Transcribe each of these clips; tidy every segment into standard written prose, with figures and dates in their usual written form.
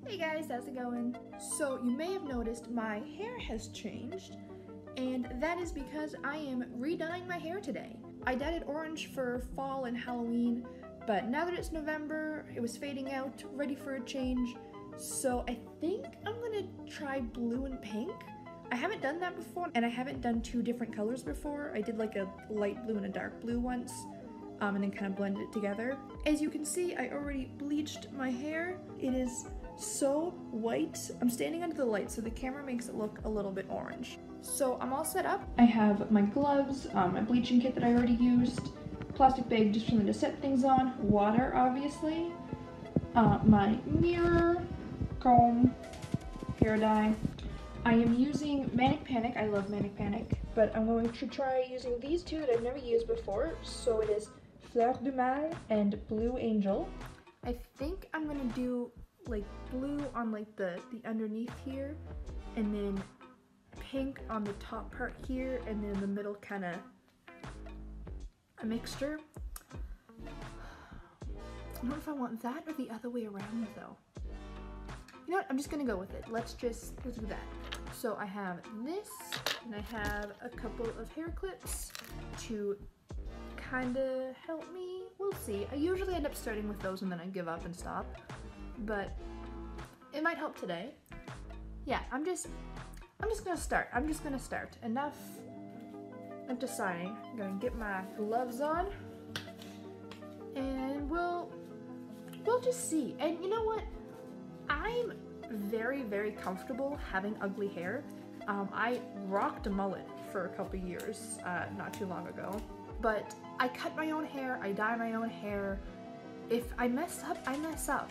Hey guys, how's it going? So you may have noticed my hair has changed, and that is because I am re-dyeing my hair today. I dyed it orange for fall and Halloween, but now that it's November, it was fading out, ready for a change, so I think I'm gonna try blue and pink. I haven't done that before, and I haven't done two different colors before. I did like a light blue and a dark blue once, and then kind of blended it together. As you can see, I already bleached my hair. It is so white. I'm standing under the light, so the camera makes it look a little bit orange. So I'm all set up. I have my gloves, my bleaching kit that I already used, plastic bag just for me to set things on, water obviously, my mirror, comb, hair dye. I am using Manic. I love Manic, but I'm going to try using these two that I've never used before. So it is Fleurs and Blue Angel. I think I'm gonna do like blue on like the underneath here, and then pink on the top part here, and then in the middle kind of a mixture. I don't know if I want that or the other way around though. You know what, I'm just gonna go with it. Let's do that. So I have this, and I have a couple of hair clips to kind of help me. We'll see. I usually end up starting with those and then I give up and stop, but it might help today. Yeah, I'm just gonna start. Enough of deciding. I'm gonna get my gloves on, and we'll just see. And you know what? I'm very, very comfortable having ugly hair. I rocked a mullet for a couple years, not too long ago. But I cut my own hair, I dye my own hair. If I mess up, I mess up.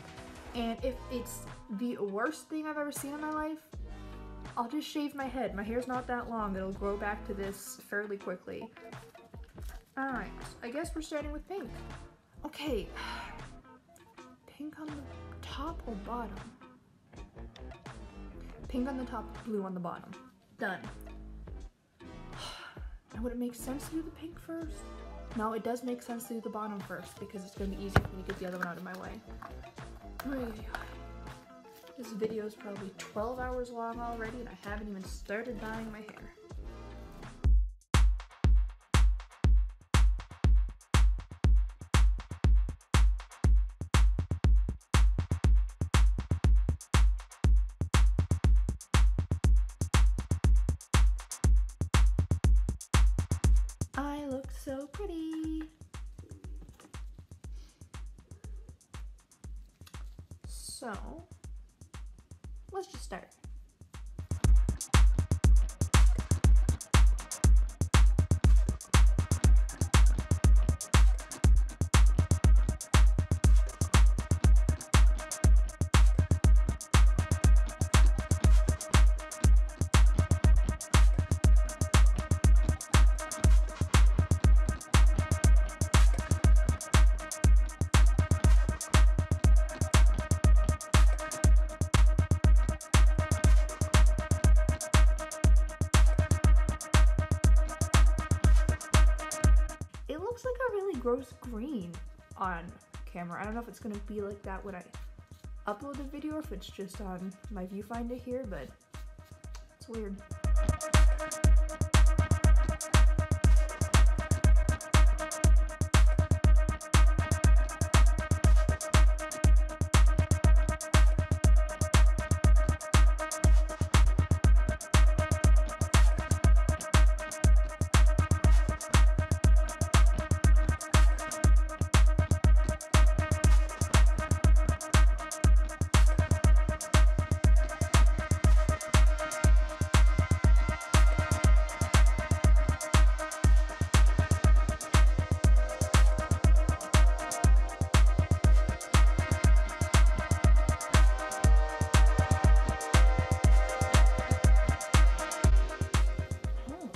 And if it's the worst thing I've ever seen in my life, I'll just shave my head. My hair's not that long, it'll grow back to this fairly quickly. Alright, I guess we're starting with pink. Okay, pink on the top or bottom? Pink on the top, blue on the bottom. Done. Now would it make sense to do the pink first? No, it does make sense to do the bottom first because it's going to be easier for me to get the other one out of my way. This video is probably 12 hours long already and I haven't even started dyeing my hair. I look so pretty. So, let's just start. Looks like a really gross green on camera. I don't know if it's gonna be like that when I upload the video or if it's just on my viewfinder here, but it's weird.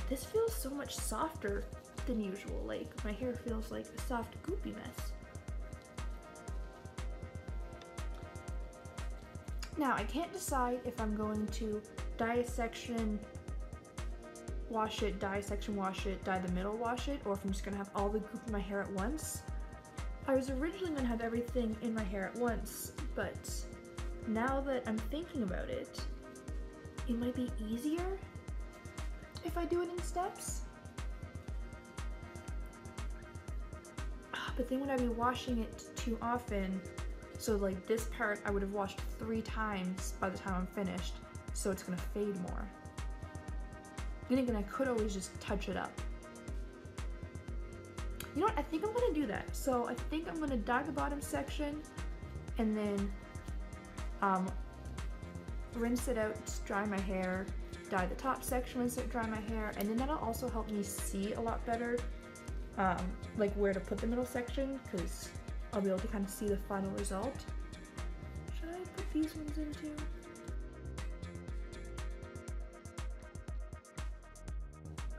This feels so much softer than usual. Like, my hair feels like a soft, goopy mess. Now, I can't decide if I'm going to dye a section, wash it, dye a section, wash it, dye the middle, wash it, or if I'm just gonna have all the goop in my hair at once. I was originally gonna have everything in my hair at once, but now that I'm thinking about it, it might be easier if I do it in steps. But then would I be washing it too often? So like this part I would have washed 3 times by the time I'm finished, so it's gonna fade more. Then again, I could always just touch it up. You know what, I think I'm gonna do that. So I think I'm gonna dye the bottom section and then rinse it out, dry my hair, dye the top section, rinse it, dry my hair, and then that'll also help me see a lot better like where to put the middle section, because I'll be able to kind of see the final result. Should I put these ones in too?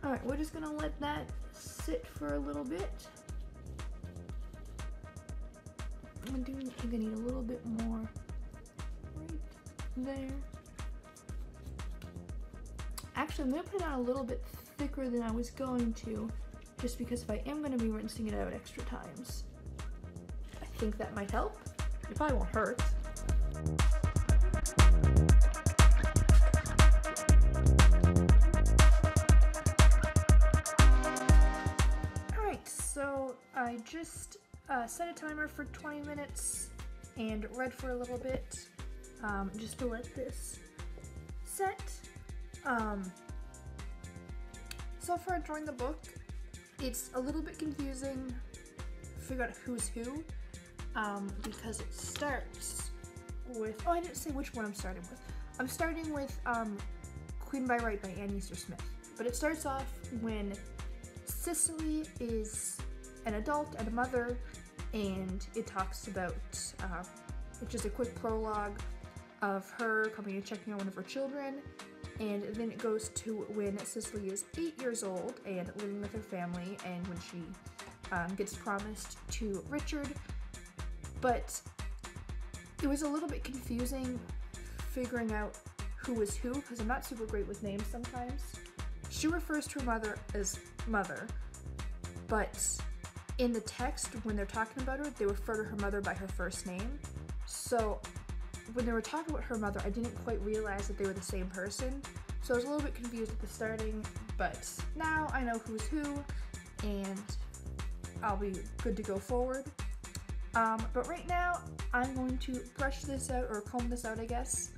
Alright, we're just gonna let that sit for a little bit. I'm gonna need a little bit more right there. Actually, I'm gonna put it on a little bit thicker than I was going to, just because if I am gonna be rinsing it out extra times, I think that might help. It probably won't hurt. Alright, so I just set a timer for 20 minutes and read for a little bit, just to let this set. So far during the book, it's a little bit confusing to figure out who's who, because it starts with, oh, I didn't say which one I'm starting with. I'm starting with Queen by Right by Anne Easter Smith, but it starts off when Cicely is an adult and a mother, and it talks about, it's just a quick prologue of her coming and checking on one of her children, and then it goes to when Cicely is 8 years old and living with her family, and when she gets promised to Richard. But it was a little bit confusing figuring out who was who, because I'm not super great with names sometimes. She refers to her mother as Mother, but in the text, when they're talking about her, they refer to her mother by her first name. So when they were talking about her mother, I didn't quite realize that they were the same person. So I was a little bit confused at the starting, but now I know who's who, and I'll be good to go forward. But right now, I'm going to brush this out, or comb this out, I guess.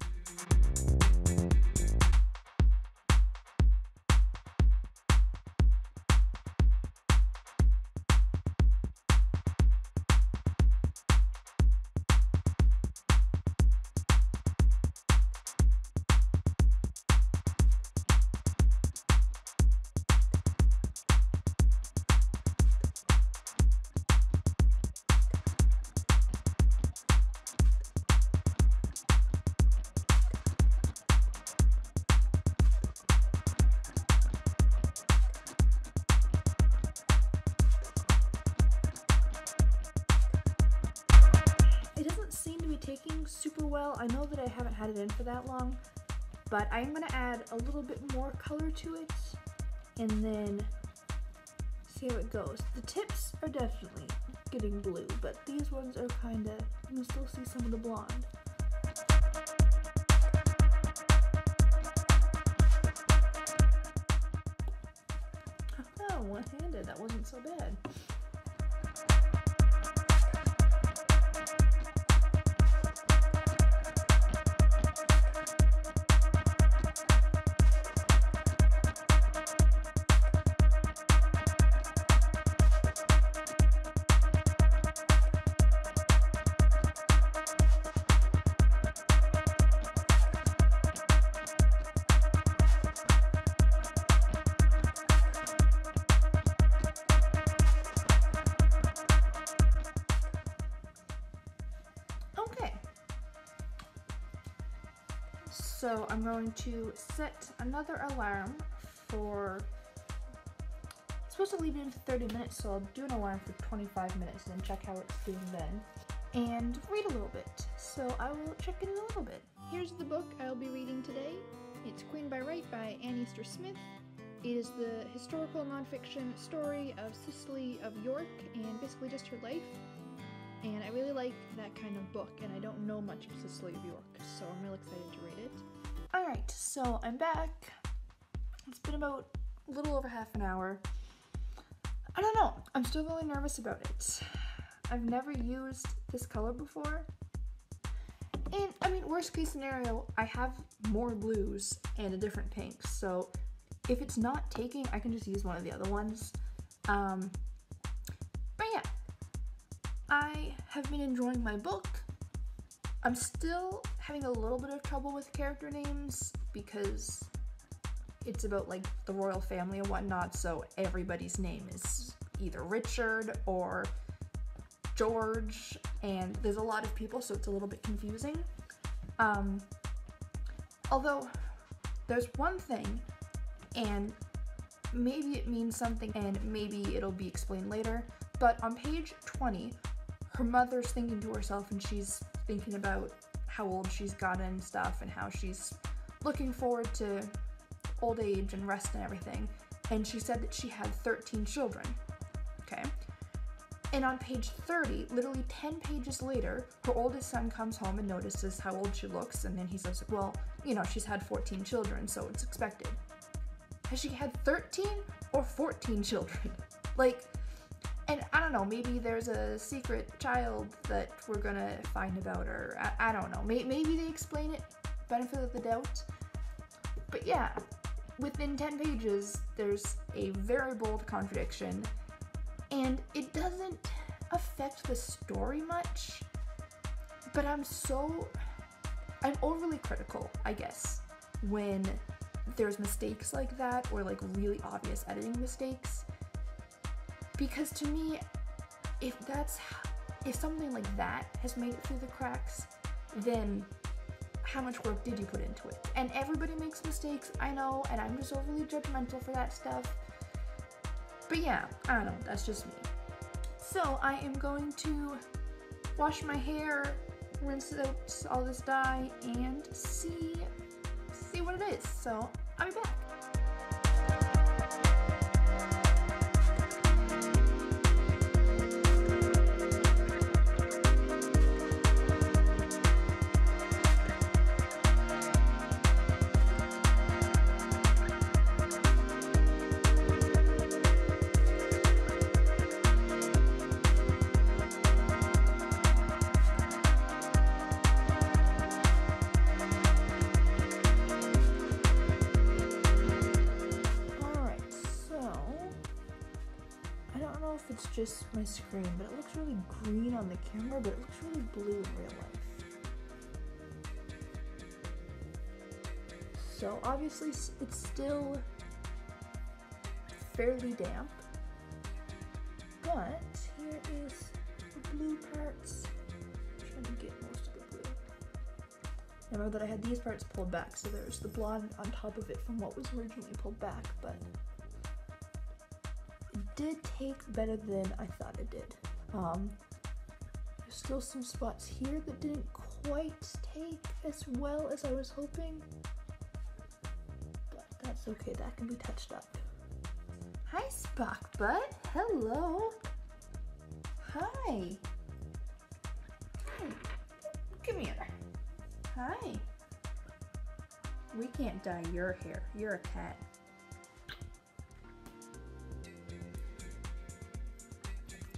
Taking super well. I know that I haven't had it in for that long, but I'm gonna add a little bit more color to it and then see how it goes. The tips are definitely getting blue, but these ones are kinda, you can still see some of the blonde. Oh, one-handed, that wasn't so bad. So I'm going to set another alarm for, I'm supposed to leave it in for 30 minutes, so I'll do an alarm for 25 minutes and then check how it's doing then, and read a little bit. So I will check in a little bit. Here's the book I'll be reading today. It's Queen by Right by Anne Easter Smith. It is the historical nonfiction story of Cicely of York and basically just her life. and I really like that kind of book, and I don't know much of Cicely of York, so I'm really excited to read it. Alright, so I'm back. It's been about a little over half an hour. I don't know, I'm still really nervous about it. I've never used this color before. And, I mean, worst case scenario, I have more blues and a different pink, so if it's not taking, I can just use one of the other ones. But yeah, I have been enjoying my book. I'm still having a little bit of trouble with character names because it's about like the royal family and whatnot, so everybody's name is either Richard or George, and there's a lot of people, so it's a little bit confusing. Although there's one thing, and maybe it means something and maybe it'll be explained later, but on page 20, her mother's thinking to herself and she's thinking about how old she's gotten and stuff and how she's looking forward to old age and rest and everything, and she said that she had 13 children, okay? And on page 30, literally 10 pages later, her oldest son comes home and notices how old she looks, and then he says, well, you know, she's had 14 children, so it's expected. Has she had 13 or 14 children? Like, and I don't know, maybe there's a secret child that we're gonna find about her. I don't know. Maybe they explain it, benefit of the doubt. But yeah, within 10 pages, there's a very bold contradiction, and it doesn't affect the story much, but I'm overly critical, I guess, when there's mistakes like that, or like really obvious editing mistakes, because to me, if something like that has made it through the cracks, then how much work did you put into it? And everybody makes mistakes, I know, and I'm just overly judgmental for that stuff. But yeah, I don't know, that's just me. So I am going to wash my hair, rinse out all this dye, and see what it is. So I'll be back. If it's just my screen, but it looks really green on the camera, but it looks really blue in real life. So obviously it's still fairly damp, but here is the blue parts. I'm trying to get most of the blue. Remember that I had these parts pulled back, so there's the blonde on top of it from what was originally pulled back, but did take better than I thought it did. There's still some spots here that didn't quite take as well as I was hoping, but that's okay, that can be touched up. Hi, Spock Butt. Hello. Hi. Come here. Hi. We can't dye your hair. You're a cat.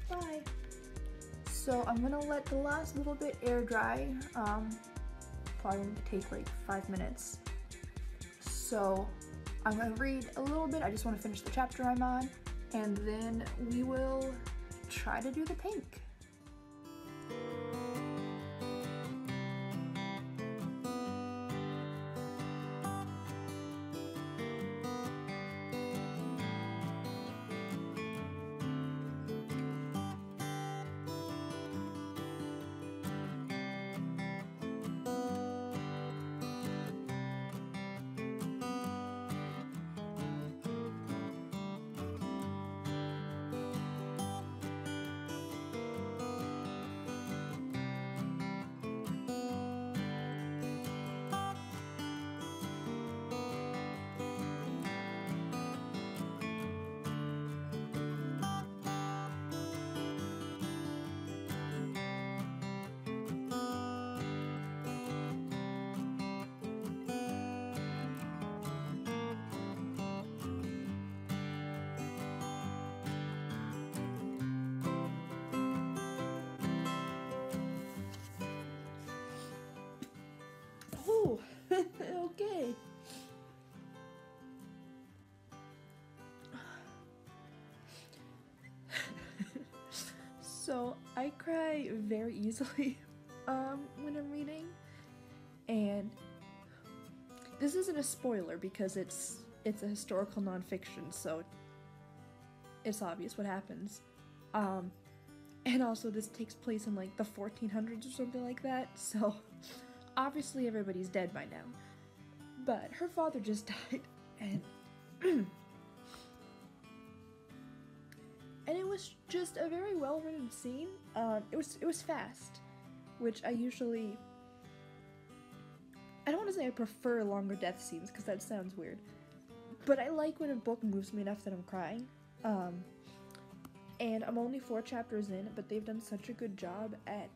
Bye. So I'm gonna let the last little bit air dry. Probably gonna take like 5 minutes. So I'm gonna read a little bit. I just want to finish the chapter I'm on, and then we will try to do the pink. Oh, okay. So I cry very easily when I'm reading, and this isn't a spoiler because it's a historical nonfiction, so it's obvious what happens. And also this takes place in like the 1400s or something like that, so obviously everybody's dead by now. But her father just died, and and it was just a very well written scene. It was fast, which I don't want to say I prefer longer death scenes because that sounds weird, but I like when a book moves me enough that I'm crying. And I'm only 4 chapters in, but they've done such a good job at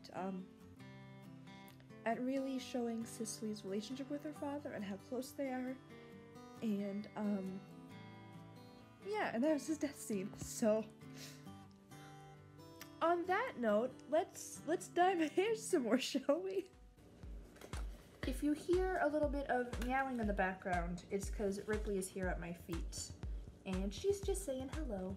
really showing Cicely's relationship with her father and how close they are. And yeah, and that was his death scene. So on that note, let's dye my hair some more, shall we? If you hear a little bit of meowing in the background, it's because Ripley is here at my feet, and she's just saying hello.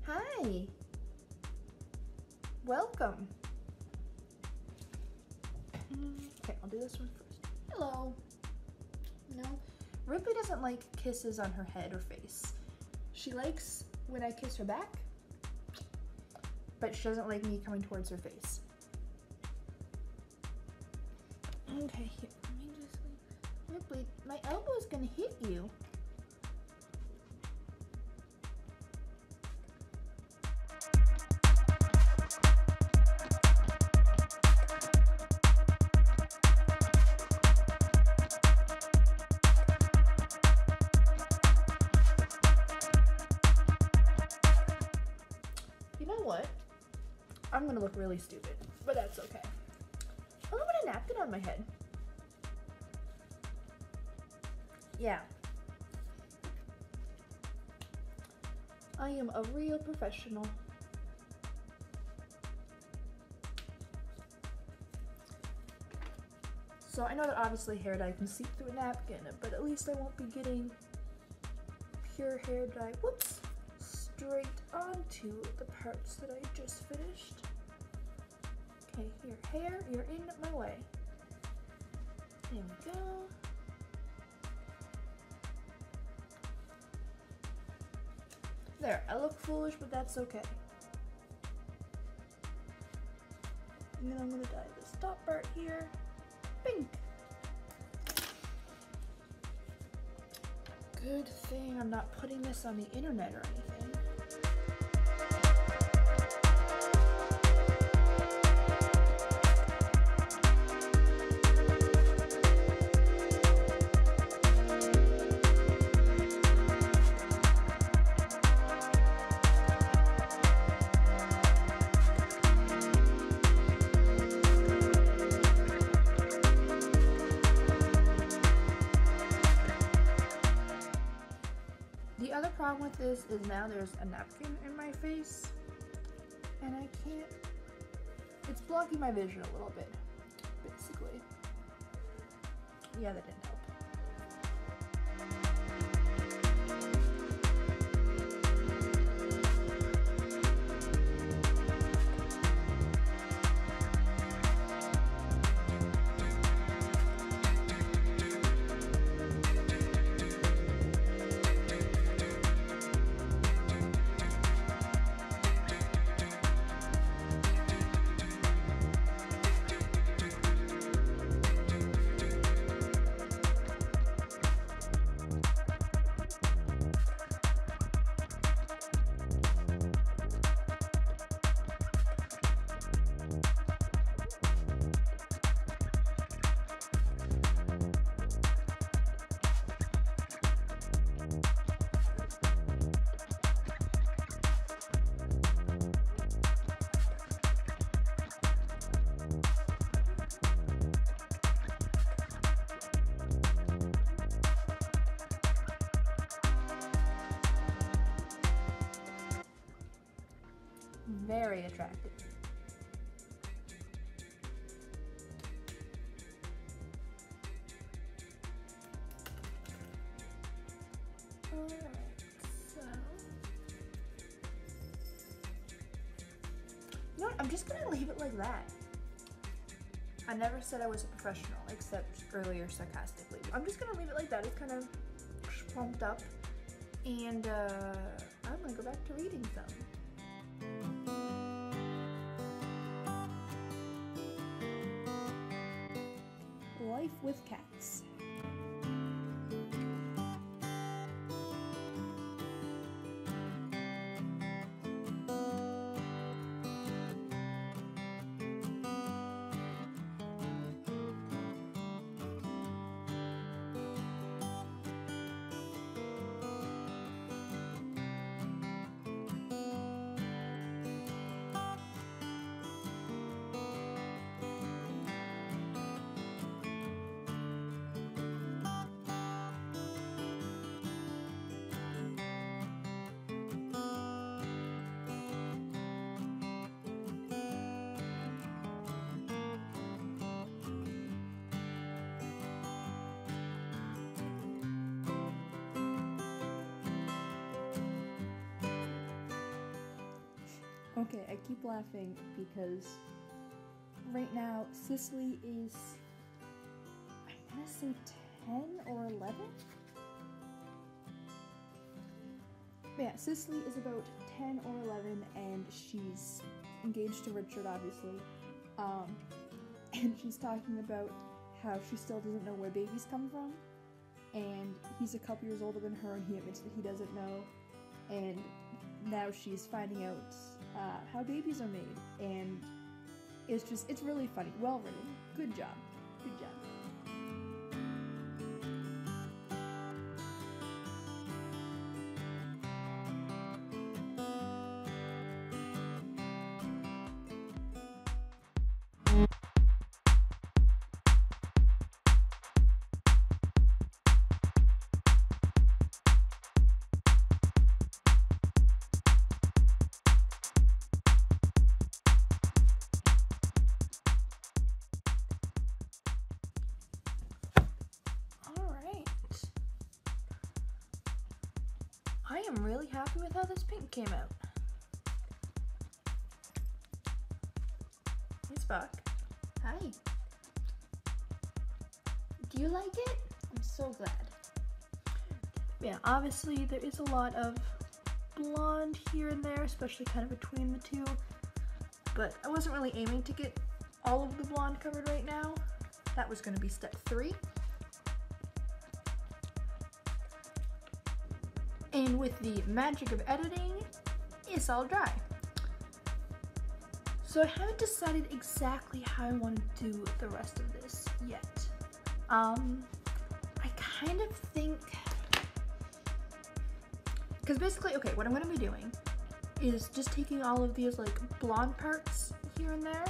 Hi! Welcome! Okay, I'll do this one first. Hello! No, Ripley doesn't like kisses on her head or face. She likes when I kiss her back, but she doesn't like me coming towards her face. Okay, here, let me just... Ripley, my elbow's gonna hit you. I'm gonna look really stupid, but that's okay. I'm gonna put a napkin on my head. Yeah. I am a real professional. So I know that obviously hair dye can seep through a napkin, but at least I won't be getting pure hair dye, whoops, straight onto the parts that I just finished. Okay, here, hair, you're in my way. There we go. There, I look foolish, but that's okay. And then I'm gonna dye this top part here pink. Good thing I'm not putting this on the internet or anything. The other problem with this is now there's a napkin in my face and I can't, it's blocking my vision a little bit, basically. Yeah, that didn't help. very attractive. Alright, so... You know what? I'm just gonna leave it like that. I never said I was a professional, except earlier sarcastically. I'm just gonna leave it like that. It's kind of pumped up. And I'm gonna go back to reading some. Life with Cats. Okay, I keep laughing because right now Cicely is, I'm gonna say 10 or 11? But yeah, Cicely is about 10 or 11 and she's engaged to Richard, obviously. And she's talking about how she still doesn't know where babies come from. And he's a couple years older than her and he admits that he doesn't know. And now she's finding out how babies are made, and it's really funny. Well written. Good job. Good job. I am really happy with how this pink came out. Hey, Spock. Hi. Do you like it? I'm so glad. Yeah, obviously there is a lot of blonde here and there, especially kind of between the two, but I wasn't really aiming to get all of the blonde covered right now. That was going to be step 3. And with the magic of editing, it's all dry. So I haven't decided exactly how I want to do the rest of this yet. I kind of think, because basically, okay, what I'm going to be doing is just taking all of these like blonde parts here and there.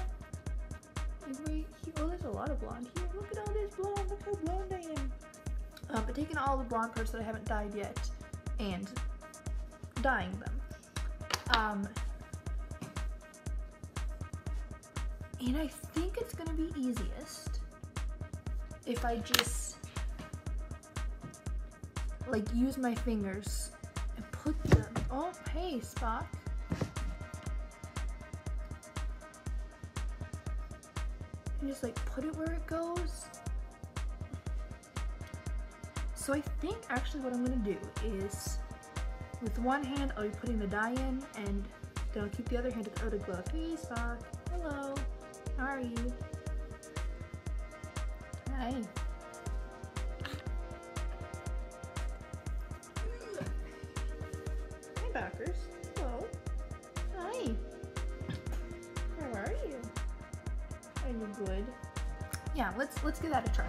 Oh, there's a lot of blonde here. Look at all this blonde. Look how blonde I am. But taking all the blonde parts that I haven't dyed yet and dyeing them. And I think it's gonna be easiest if I just like use my fingers and put them, oh hey Spock. And just like put it where it goes. So I think actually what I'm gonna do is with one hand I'll be putting the dye in and then I'll keep the other hand at the outer glove. Hey Spock, hello, how are you? Hi. Hi backers, hello. Hi. How are you? Are you good? Yeah, let's give that a try.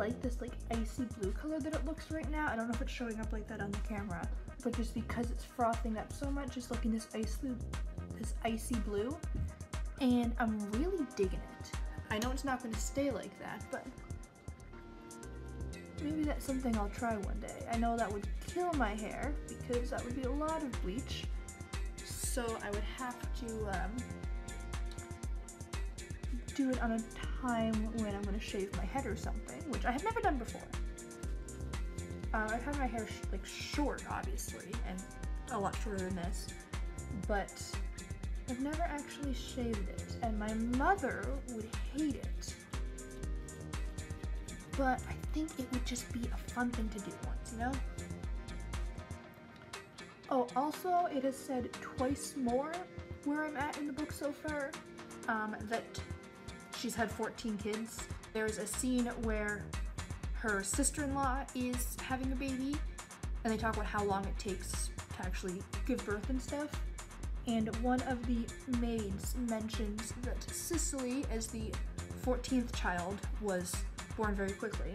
like this like icy blue color that it looks right now. I don't know if it's showing up like that on the camera, but just because it's frothing up so much, it's looking this icy blue, and I'm really digging it. I know it's not going to stay like that, but maybe that's something I'll try one day. I know that would kill my hair because that would be a lot of bleach, so I would have to do it on a time when I'm going to shave my head or something, which I have never done before. I've had my hair like short, obviously, and a lot shorter than this, but I've never actually shaved it, and my mother would hate it. But I think it would just be a fun thing to do once, you know? Oh, also, it has said twice more where I'm at in the book so far, that she's had 14 kids. There's a scene where her sister-in-law is having a baby, and they talk about how long it takes to actually give birth and stuff. And one of the maids mentions that Cicely, as the 14th child, was born very quickly.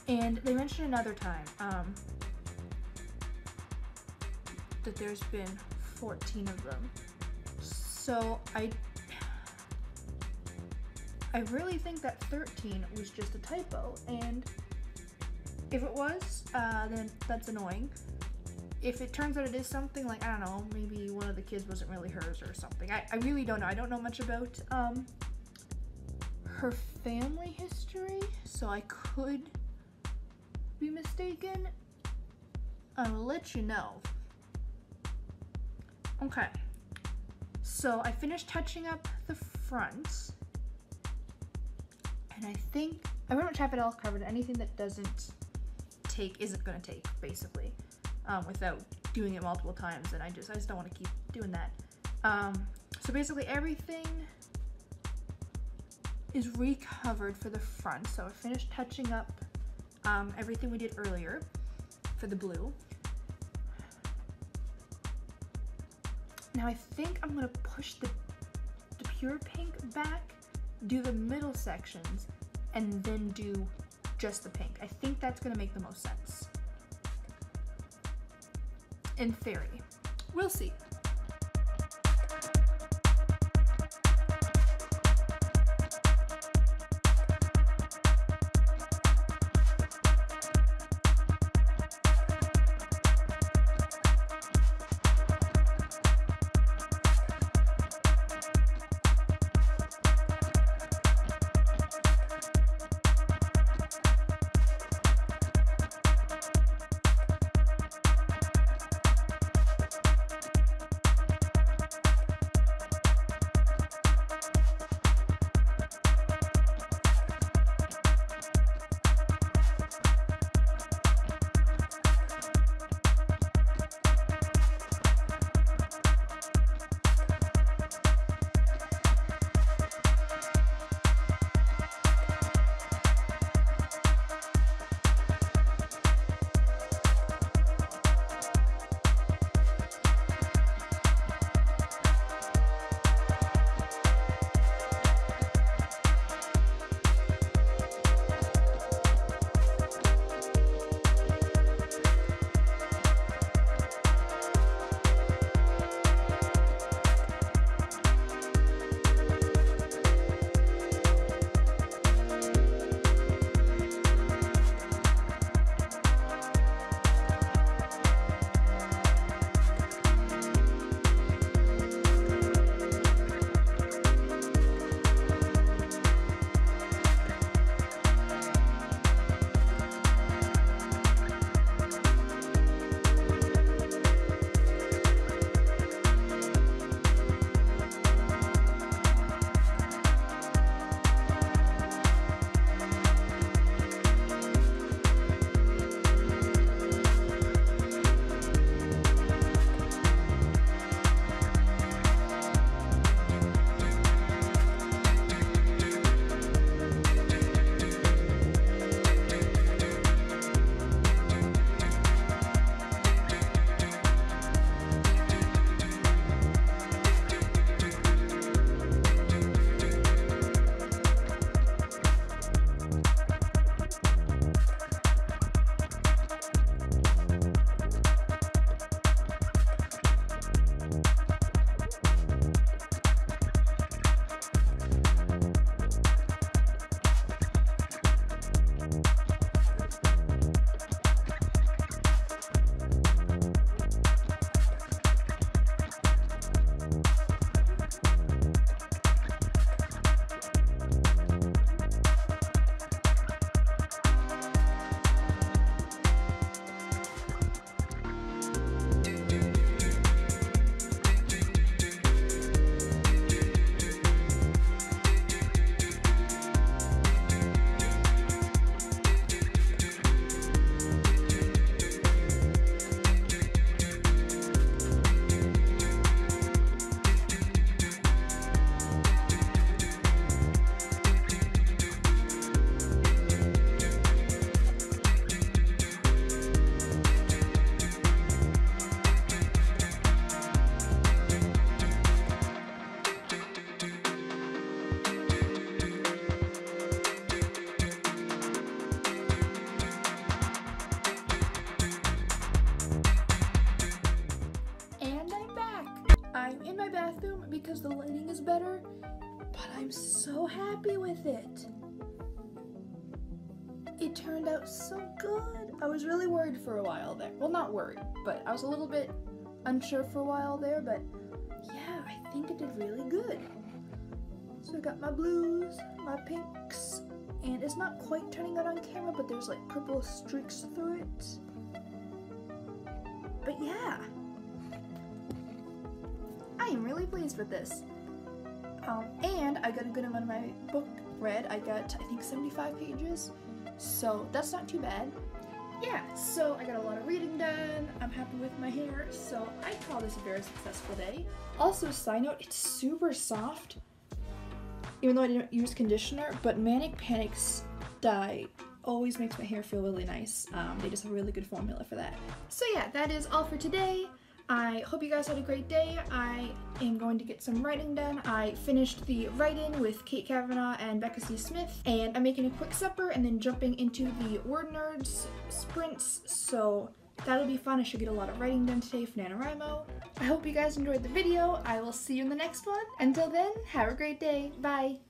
And they mention another time that there's been 14 of them. So I really think that 13 was just a typo, and if it was, then that's annoying. If it turns out it is something, like, I don't know, maybe one of the kids wasn't really hers or something. I really don't know. I don't know much about her family history, so I could be mistaken. I'll let you know. Okay, so I finished touching up the front, and I think I pretty much have it all covered. Anything that doesn't take isn't gonna take, basically, without doing it multiple times, and I just don't want to keep doing that. So basically everything is recovered for the front. So I finished touching up everything we did earlier for the blue. Now I think I'm gonna push the pure pink back, do the middle sections, and then do just the pink. I think that's gonna make the most sense. In theory. We'll see. I'm in my bathroom because the lighting is better, but I'm so happy with it. It turned out so good. I was really worried for a while there. Well, not worried, but I was a little bit unsure for a while there, but yeah, I think it did really good. So I got my blues, my pinks, and it's not quite turning out on camera, but there's like purple streaks through it. But yeah, I am really pleased with this. And I got a good amount of my book read. I got, I think, 75 pages, so that's not too bad. Yeah, so I got a lot of reading done. I'm happy with my hair, so I call this a very successful day. Also, side note, it's super soft, even though I didn't use conditioner, but Manic Panic's dye always makes my hair feel really nice. They just have a really good formula for that. So yeah, that is all for today. I hope you guys had a great day. I am going to get some writing done. I finished the write-in with Kate Kavanaugh and Becca C. Smith, and I'm making a quick supper and then jumping into the Word Nerds sprints, so that'll be fun. I should get a lot of writing done today for NaNoWriMo. I hope you guys enjoyed the video. I will see you in the next one. Until then, have a great day. Bye!